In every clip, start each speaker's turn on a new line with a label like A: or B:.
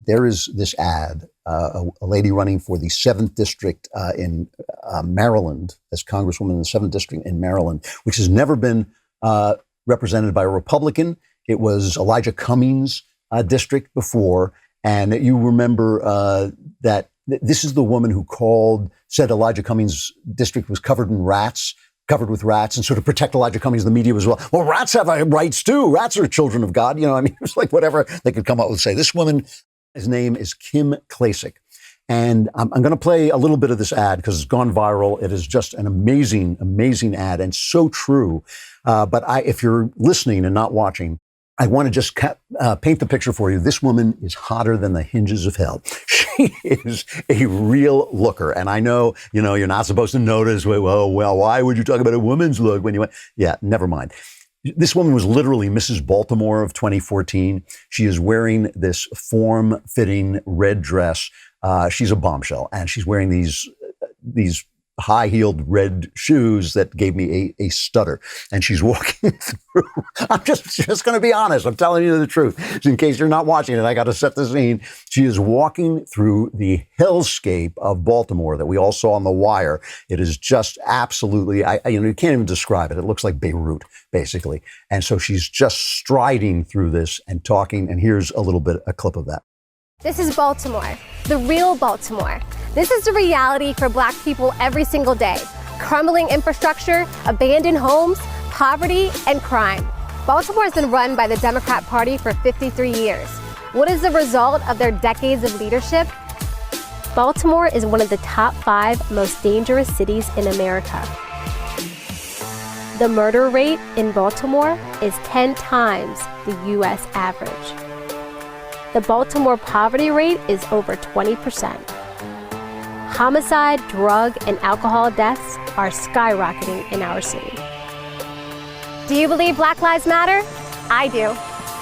A: There is this ad, a lady running for the 7th District in Maryland, as Congresswoman in the 7th District in Maryland, which has never been represented by a Republican. It was Elijah Cummings' district before. And you remember that this is the woman who said Elijah Cummings' district was covered with rats, and sort of protect Elijah Cummings. The media was, well, rats have rights too. Rats are children of God. You know, I mean, it was like whatever they could come up with. Say this woman, his name is Kim Klacik. And I'm going to play a little bit of this ad because it's gone viral. It is just an amazing, amazing ad and so true. But if you're listening and not watching, I want to just paint the picture for you. This woman is hotter than the hinges of hell. She is a real looker. And I know, you're not supposed to notice, well, why would you talk about a woman's look when you went? Yeah, never mind. This woman was literally Mrs. Baltimore of 2014. She is wearing this form-fitting red dress. She's a bombshell, and she's wearing these high-heeled red shoes that gave me a stutter. And she's walking through. I'm just going to be honest. I'm telling you the truth. In case you're not watching it, I got to set the scene. She is walking through the hellscape of Baltimore that we all saw on The Wire. It is just absolutely, you can't even describe it. It looks like Beirut, basically. And so she's just striding through this and talking. And here's a clip of that.
B: This is Baltimore, the real Baltimore. This is the reality for Black people every single day. Crumbling infrastructure, abandoned homes, poverty, and crime. Baltimore has been run by the Democrat Party for 53 years. What is the result of their decades of leadership? Baltimore is one of the top 5 most dangerous cities in America. The murder rate in Baltimore is 10 times the U.S. average. The Baltimore poverty rate is over 20%. Homicide, drug, and alcohol deaths are skyrocketing in our city. Do you believe Black Lives Matter? I do.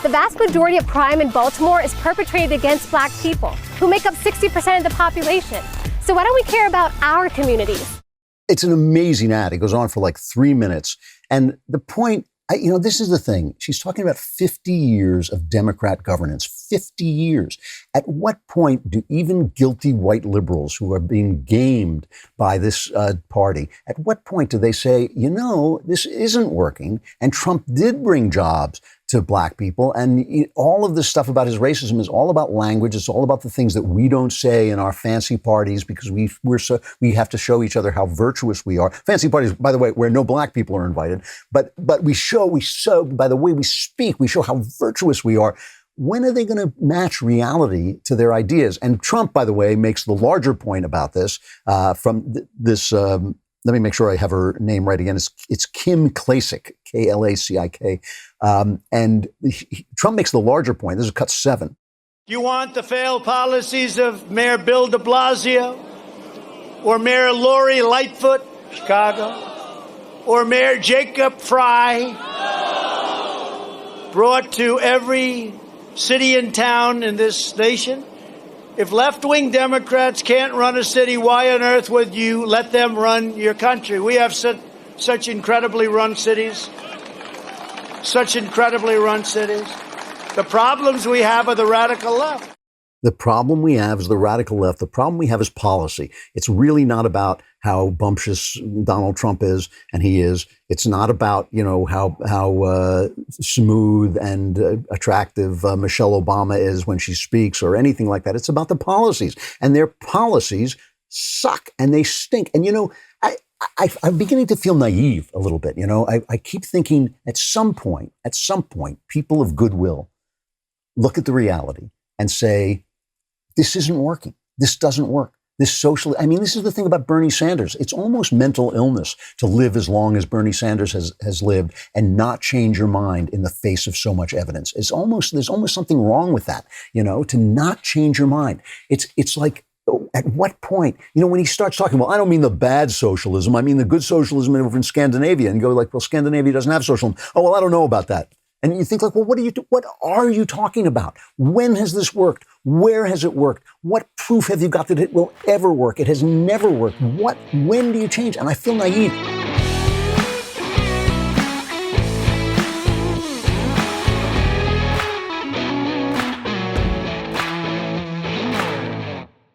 B: The vast majority of crime in Baltimore is perpetrated against Black people, who make up 60% of the population. So why don't we care about our communities?
A: It's an amazing ad. It goes on for like 3 minutes. And the point, this is the thing. She's talking about 50 years of Democrat governance, 50 years. At what point do even guilty white liberals who are being gamed by this party, at what point do they say, this isn't working, and Trump did bring jobs to Black people, and all of this stuff about his racism is all about language. It's all about the things that we don't say in our fancy parties because we have to show each other how virtuous we are. Fancy parties, by the way, where no Black people are invited, but we show by the way we speak, we show how virtuous we are. When are they going to match reality to their ideas? And Trump, by the way, makes the larger point about this from this. Let me make sure I have her name right again. It's Kim Klacik, Klacik. And Trump makes the larger point. This is cut 7.
C: You want the failed policies of Mayor Bill de Blasio or Mayor Lori Lightfoot, Chicago, or Mayor Jacob Fry, brought to every city and town in this nation? If left-wing Democrats can't run a city, why on earth would you let them run your country? We have such incredibly run cities. Such incredibly run cities. The problems we have are the radical left.
A: The problem we have is the radical left. The problem we have is policy. It's really not about how bumptious Donald Trump is, and he is. It's not about, how smooth and attractive Michelle Obama is when she speaks or anything like that. It's about the policies, and their policies suck and they stink. And, I'm beginning to feel naive a little bit. I keep thinking at some point, people of goodwill look at the reality and say, this isn't working. This doesn't work. This is the thing about Bernie Sanders. It's almost mental illness to live as long as Bernie Sanders has lived and not change your mind in the face of so much evidence. There's almost something wrong with that, to not change your mind. It's like, at what point, when he starts talking, well, I don't mean the bad socialism. I mean the good socialism over in Scandinavia, and you go like, well, Scandinavia doesn't have socialism. Oh, well, I don't know about that. And you think like, well, what are you talking about? When has this worked? Where has it worked? What proof have you got that it will ever work? It has never worked. When do you change? And I feel naive.